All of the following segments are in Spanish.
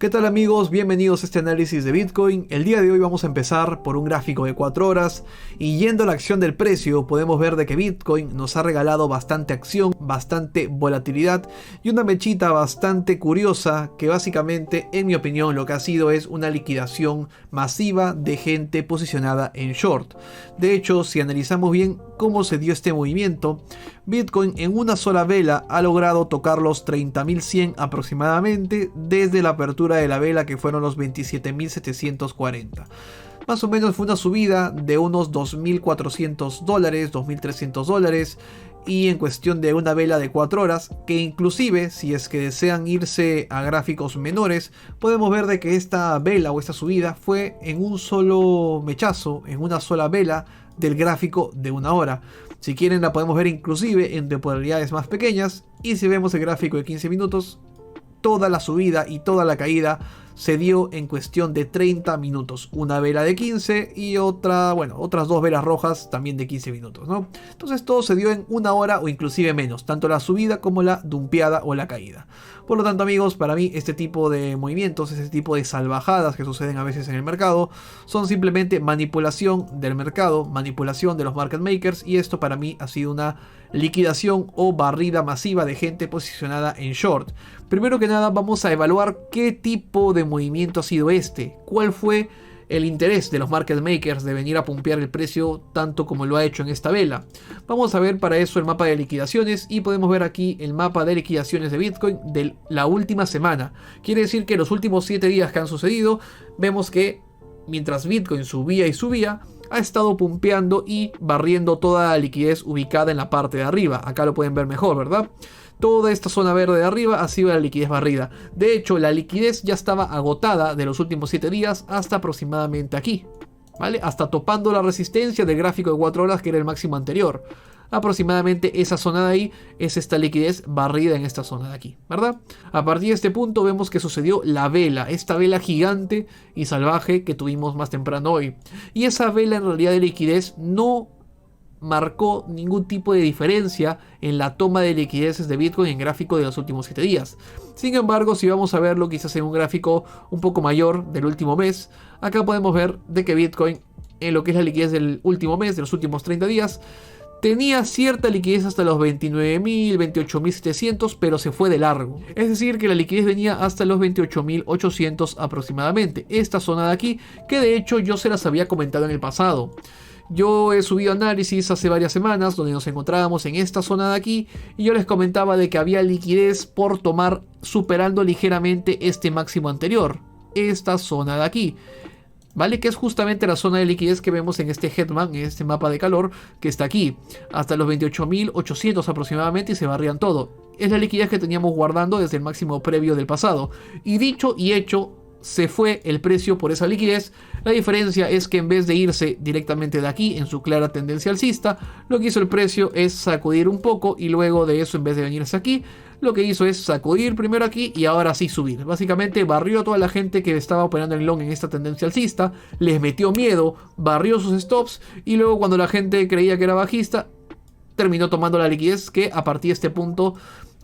¿Qué tal amigos? Bienvenidos a este análisis de Bitcoin. El día de hoy vamos a empezar por un gráfico de 4 horas y yendo a la acción del precio podemos ver de que Bitcoin nos ha regalado bastante acción, bastante volatilidad y una mechita bastante curiosa que básicamente en mi opinión lo que ha sido es una liquidación masiva de gente posicionada en short. De hecho, si analizamos bien cómo se dio este movimiento, Bitcoin en una sola vela ha logrado tocar los 30.100 aproximadamente desde la apertura de la vela, que fueron los 27.740. Más o menos fue una subida de unos $2.400, $2.300, y en cuestión de una vela de 4 horas, que inclusive si es que desean irse a gráficos menores, podemos ver de que esta vela o esta subida fue en un solo mechazo, en una sola vela del gráfico de 1 hora. Si quieren la podemos ver inclusive en temporalidades más pequeñas, y si vemos el gráfico de 15 minutos, toda la subida y toda la caída se dio en cuestión de 30 minutos. Una vela de 15 y otras dos velas rojas también de 15 minutos, ¿no? Entonces todo se dio en 1 hora o inclusive menos, tanto la subida como la dumpeada o la caída. Por lo tanto amigos, para mí este tipo de movimientos, este tipo de salvajadas que suceden a veces en el mercado, son simplemente manipulación del mercado, manipulación de los market makers, y esto para mí ha sido una liquidación o barrida masiva de gente posicionada en short. Primero que nada vamos a evaluar qué tipo de movimiento ha sido este, cuál fue el interés de los market makers de venir a pumpear el precio tanto como lo ha hecho en esta vela. Vamos a ver para eso el mapa de liquidaciones y podemos ver aquí el mapa de liquidaciones de Bitcoin de la última semana. Quiere decir que los últimos 7 días que han sucedido, vemos que mientras Bitcoin subía y subía, ha estado pumpeando y barriendo toda la liquidez ubicada en la parte de arriba. Acá lo pueden ver mejor, ¿verdad? Toda esta zona verde de arriba ha sido la liquidez barrida. De hecho, la liquidez ya estaba agotada de los últimos 7 días hasta aproximadamente aquí, ¿vale? Hasta topando la resistencia del gráfico de 4 horas, que era el máximo anterior. Aproximadamente esa zona de ahí es esta liquidez barrida en esta zona de aquí, ¿verdad? A partir de este punto vemos que sucedió la vela, esta vela gigante y salvaje que tuvimos más temprano hoy. Y esa vela en realidad de liquidez no marcó ningún tipo de diferencia en la toma de liquideces de Bitcoin en gráfico de los últimos 7 días. Sin embargo, si vamos a verlo quizás en un gráfico un poco mayor del último mes, acá podemos ver de que Bitcoin en lo que es la liquidez del último mes, de los últimos 30 días, tenía cierta liquidez hasta los 29.000, 28.700, pero se fue de largo. Es decir, que la liquidez venía hasta los 28.800 aproximadamente. Esta zona de aquí, que de hecho yo se las había comentado en el pasado. Yo he subido análisis hace varias semanas donde nos encontrábamos en esta zona de aquí y yo les comentaba de que había liquidez por tomar superando ligeramente este máximo anterior. Esta zona de aquí, ¿vale? Que es justamente la zona de liquidez que vemos en este headman, en este mapa de calor que está aquí, hasta los 28.800 aproximadamente, y se barrían todo. Es la liquidez que teníamos guardando desde el máximo previo del pasado. Y dicho y hecho, se fue el precio por esa liquidez. La diferencia es que en vez de irse directamente de aquí en su clara tendencia alcista, lo que hizo el precio es sacudir un poco y luego de eso, en vez de venirse aquí, lo que hizo es sacudir primero aquí y ahora sí subir. Básicamente barrió a toda la gente que estaba operando en long en esta tendencia alcista, les metió miedo, barrió sus stops y luego cuando la gente creía que era bajista, terminó tomando la liquidez que a partir de este punto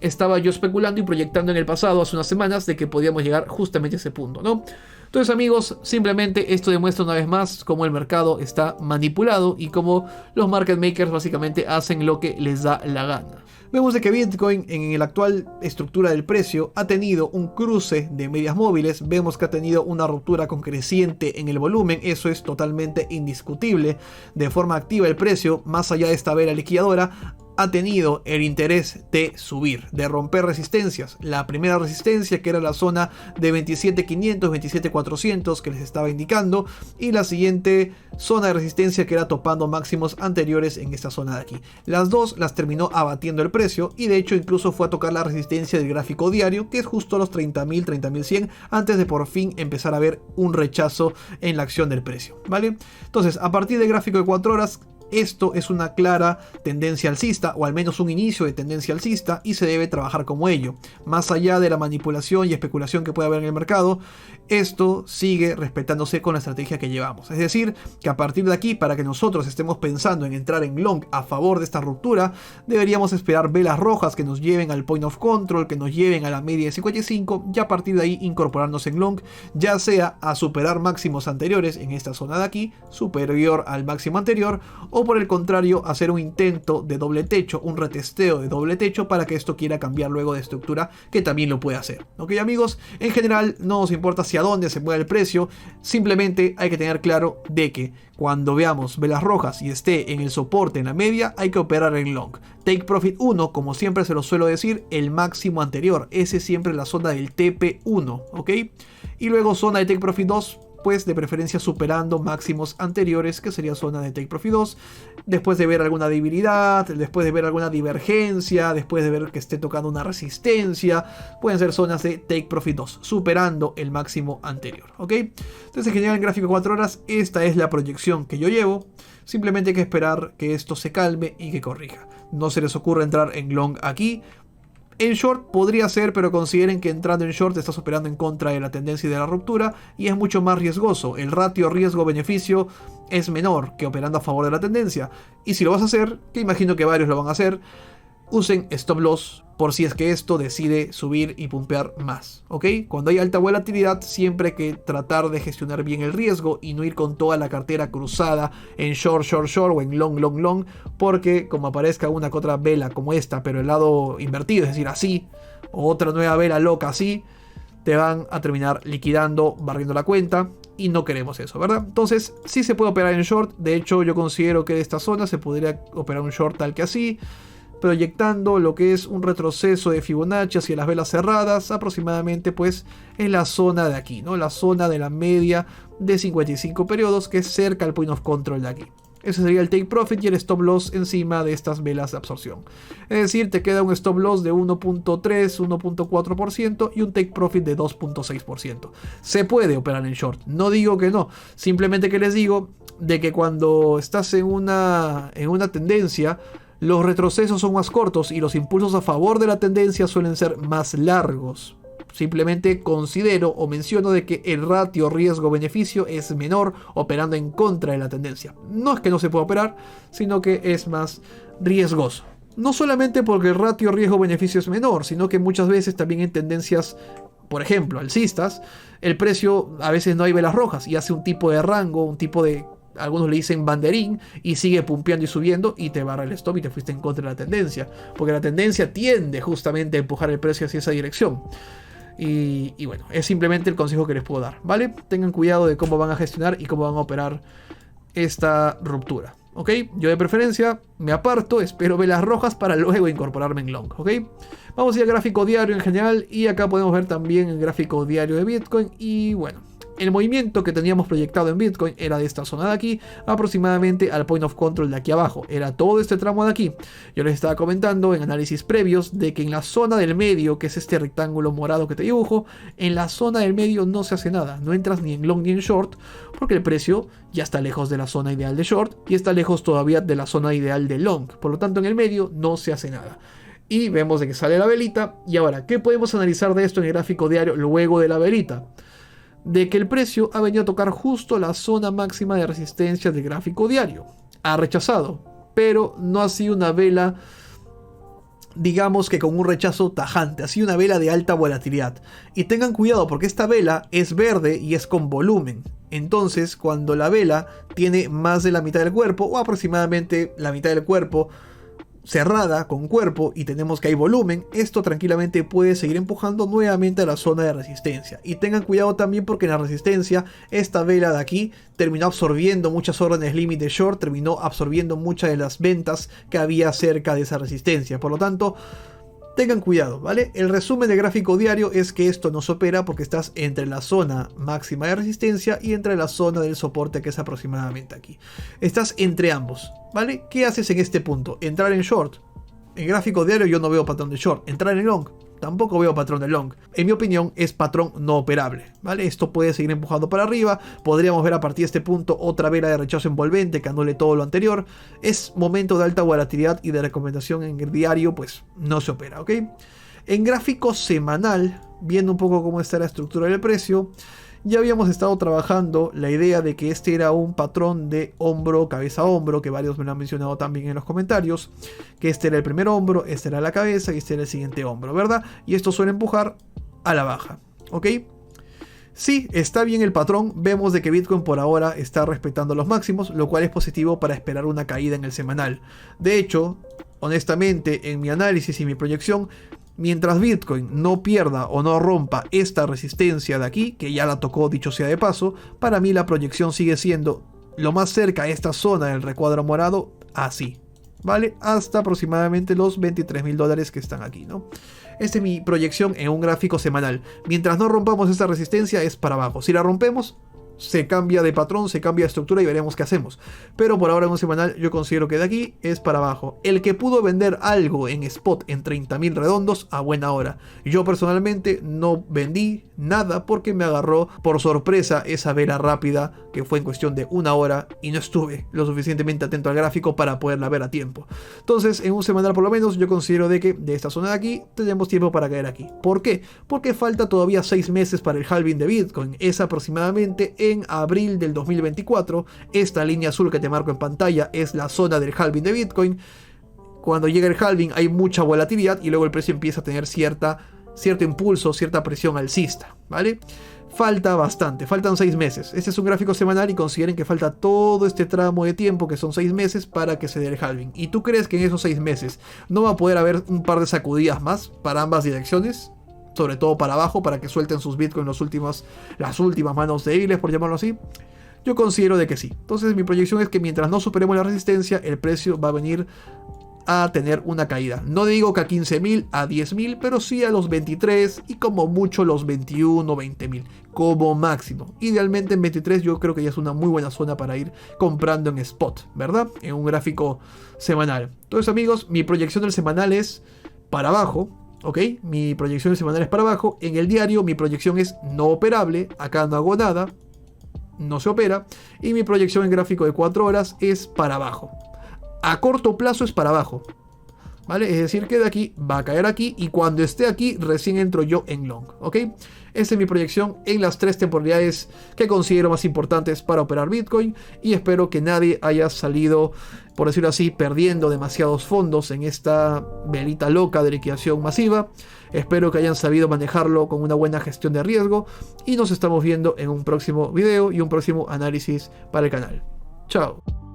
estaba yo especulando y proyectando en el pasado, hace unas semanas, de que podíamos llegar justamente a ese punto, ¿no? Entonces amigos, simplemente esto demuestra una vez más cómo el mercado está manipulado y cómo los market makers básicamente hacen lo que les da la gana. Vemos de que Bitcoin en la actual estructura del precio ha tenido un cruce de medias móviles, vemos que ha tenido una ruptura con creciente en el volumen, eso es totalmente indiscutible. De forma activa el precio, más allá de esta vela liquidadora, ha tenido el interés de subir, de romper resistencias. La primera resistencia, que era la zona de 27.500, 27.400 que les estaba indicando, y la siguiente zona de resistencia que era topando máximos anteriores en esta zona de aquí. Las dos las terminó abatiendo el precio y de hecho incluso fue a tocar la resistencia del gráfico diario, que es justo a los 30.000, 30.100, antes de por fin empezar a ver un rechazo en la acción del precio, ¿vale? Entonces, a partir del gráfico de 4 horas, esto es una clara tendencia alcista, o al menos un inicio de tendencia alcista, y se debe trabajar como ello. Más allá de la manipulación y especulación que puede haber en el mercado, esto sigue respetándose con la estrategia que llevamos. Es decir, que a partir de aquí, para que nosotros estemos pensando en entrar en long a favor de esta ruptura, deberíamos esperar velas rojas que nos lleven al point of control, que nos lleven a la media de 55, y a partir de ahí incorporarnos en long, ya sea a superar máximos anteriores en esta zona de aquí, superior al máximo anterior, o por el contrario hacer un intento de doble techo, un retesteo de doble techo, para que esto quiera cambiar luego de estructura, que también lo puede hacer. Ok, amigos, en general no nos importa hacia dónde se mueve el precio, simplemente hay que tener claro de que cuando veamos velas rojas y esté en el soporte en la media, hay que operar en long. Take Profit 1, como siempre se lo suelo decir, el máximo anterior, ese es siempre la zona del TP1, ok, y luego zona de Take Profit 2, pues de preferencia superando máximos anteriores, que sería zona de Take Profit 2, después de ver alguna debilidad, después de ver alguna divergencia, después de ver que esté tocando una resistencia, pueden ser zonas de Take Profit 2, superando el máximo anterior, ¿ok? Entonces en general en gráfico de 4 horas, esta es la proyección que yo llevo, simplemente hay que esperar que esto se calme y que corrija. No se les ocurre entrar en long aquí. En short podría ser, pero consideren que entrando en short estás operando en contra de la tendencia y de la ruptura, y es mucho más riesgoso. El ratio riesgo-beneficio es menor que operando a favor de la tendencia. Y si lo vas a hacer, que imagino que varios lo van a hacer, usen stop loss por si es que esto decide subir y pumpear más, ¿ok? Cuando hay alta volatilidad siempre hay que tratar de gestionar bien el riesgo y no ir con toda la cartera cruzada en short, short, short o en long, long, long, porque como aparezca una que otra vela como esta, pero el lado invertido, es decir, así, o otra nueva vela loca así, te van a terminar liquidando, barriendo la cuenta, y no queremos eso, ¿verdad? Entonces, sí se puede operar en short. De hecho, yo considero que de esta zona se podría operar un short tal que así, proyectando lo que es un retroceso de Fibonacci hacia las velas cerradas, aproximadamente pues en la zona de aquí, ¿no? La zona de la media de 55 periodos, que es cerca al point of control de aquí. Ese sería el take profit y el stop loss encima de estas velas de absorción. Es decir, te queda un stop loss de 1.3, 1.4% y un take profit de 2.6%. Se puede operar en short, no digo que no, simplemente que les digo de que cuando estás en una tendencia, los retrocesos son más cortos y los impulsos a favor de la tendencia suelen ser más largos. Simplemente considero o menciono de que el ratio riesgo-beneficio es menor operando en contra de la tendencia. No es que no se pueda operar, sino que es más riesgoso. No solamente porque el ratio riesgo-beneficio es menor, sino que muchas veces también en tendencias, por ejemplo, alcistas, el precio a veces no hay velas rojas y hace un tipo de rango, un tipo de... Algunos le dicen banderín y sigue pumpeando y subiendo y te barra el stop y te fuiste en contra de la tendencia. Porque la tendencia tiende justamente a empujar el precio hacia esa dirección. Y bueno, es simplemente el consejo que les puedo dar, ¿vale? Tengan cuidado de cómo van a gestionar y cómo van a operar esta ruptura, ¿ok? Yo de preferencia me aparto, espero velas rojas para luego incorporarme en long, ¿ok? Vamos a ir al gráfico diario en general y acá podemos ver también el gráfico diario de Bitcoin y bueno. El movimiento que teníamos proyectado en Bitcoin era de esta zona de aquí, aproximadamente al point of control de aquí abajo. Era todo este tramo de aquí. Yo les estaba comentando en análisis previos de que en la zona del medio, que es este rectángulo morado que te dibujo, en la zona del medio no se hace nada. No entras ni en long ni en short, porque el precio ya está lejos de la zona ideal de short y está lejos todavía de la zona ideal de long. Por lo tanto, en el medio no se hace nada. Y vemos de que sale la velita. Y ahora, ¿qué podemos analizar de esto en el gráfico diario luego de la velita? De que el precio ha venido a tocar justo la zona máxima de resistencia del gráfico diario. Ha rechazado, pero no ha sido una vela, digamos que con un rechazo tajante, ha sido una vela de alta volatilidad. Y tengan cuidado porque esta vela es verde y es con volumen. Entonces, cuando la vela tiene más de la mitad del cuerpo, o aproximadamente la mitad del cuerpo, cerrada con cuerpo y tenemos que hay volumen, esto tranquilamente puede seguir empujando nuevamente a la zona de resistencia. Y tengan cuidado también porque en la resistencia esta vela de aquí terminó absorbiendo muchas órdenes limit de short, terminó absorbiendo muchas de las ventas que había cerca de esa resistencia. Por lo tanto, tengan cuidado, ¿vale? El resumen del gráfico diario es que esto no se opera porque estás entre la zona máxima de resistencia y entre la zona del soporte, que es aproximadamente aquí. Estás entre ambos, ¿vale? ¿Qué haces en este punto? Entrar en short. En gráfico diario yo no veo patrón de short. Entrar en long. tampoco veo patrón de long. En mi opinión es patrón no operable, ¿vale? Esto puede seguir empujando para arriba, podríamos ver a partir de este punto otra vela de rechazo envolvente que anule todo lo anterior. Es momento de alta volatilidad y de recomendación en el diario, pues no se opera, ¿ok? En gráfico semanal, viendo un poco cómo está la estructura del precio, ya habíamos estado trabajando la idea de que este era un patrón de hombro, cabeza, hombro, que varios me lo han mencionado también en los comentarios, que este era el primer hombro, este era la cabeza y este era el siguiente hombro, ¿verdad? Y esto suele empujar a la baja, ¿ok? Sí, está bien el patrón, vemos de que Bitcoin por ahora está respetando los máximos, lo cual es positivo para esperar una caída en el semanal. De hecho, honestamente, en mi análisis y mi proyección, mientras Bitcoin no pierda o no rompa esta resistencia de aquí, que ya la tocó dicho sea de paso, para mí la proyección sigue siendo lo más cerca a esta zona del recuadro morado, así, ¿vale? Hasta aproximadamente los $23.000 que están aquí, ¿no? Esta es mi proyección en un gráfico semanal. Mientras no rompamos esta resistencia es para abajo. Si la rompemos, se cambia de patrón, se cambia de estructura y veremos qué hacemos. Pero por ahora en un semanal yo considero que de aquí es para abajo. El que pudo vender algo en spot en 30.000 redondos, a buena hora. Yo personalmente no vendí nada porque me agarró por sorpresa esa vela rápida que fue en cuestión de una hora y no estuve lo suficientemente atento al gráfico para poderla ver a tiempo. Entonces en un semanal por lo menos yo considero de que de esta zona de aquí tenemos tiempo para caer aquí. ¿Por qué? Porque falta todavía 6 meses para el halving de Bitcoin. Es aproximadamente en abril del 2024. Esta línea azul que te marco en pantalla es la zona del halving de Bitcoin. Cuando llega el halving hay mucha volatilidad y luego el precio empieza a tener cierto impulso, cierta presión alcista, ¿vale? Falta bastante, faltan 6 meses. Este es un gráfico semanal y consideren que falta todo este tramo de tiempo, que son 6 meses, para que se dé el halving. ¿Y tú crees que en esos 6 meses no va a poder haber un par de sacudidas más para ambas direcciones? Sobre todo para abajo, para que suelten sus Bitcoin las últimas manos débiles, por llamarlo así. Yo considero de que sí. Entonces mi proyección es que mientras no superemos la resistencia, el precio va a venir a tener una caída. No digo que a 15.000, a 10.000, pero sí a los 23 y como mucho los 21 o 20.000 como máximo. Idealmente en 23 yo creo que ya es una muy buena zona para ir comprando en spot, ¿verdad? En un gráfico semanal. Entonces amigos, mi proyección del semanal es para abajo. ¿Ok? Mi proyección semanal es para abajo. En el diario mi proyección es no operable. Acá no hago nada. No se opera. Y mi proyección en gráfico de 4 horas es para abajo. A corto plazo es para abajo, ¿vale? Es decir que de aquí va a caer aquí. Y cuando esté aquí recién entro yo en long. ¿Ok? Esta es mi proyección en las 3 temporalidades que considero más importantes para operar Bitcoin. Y espero que nadie haya salido, por decirlo así, perdiendo demasiados fondos en esta velita loca de liquidación masiva. Espero que hayan sabido manejarlo con una buena gestión de riesgo. Y nos estamos viendo en un próximo video y un próximo análisis para el canal. Chao.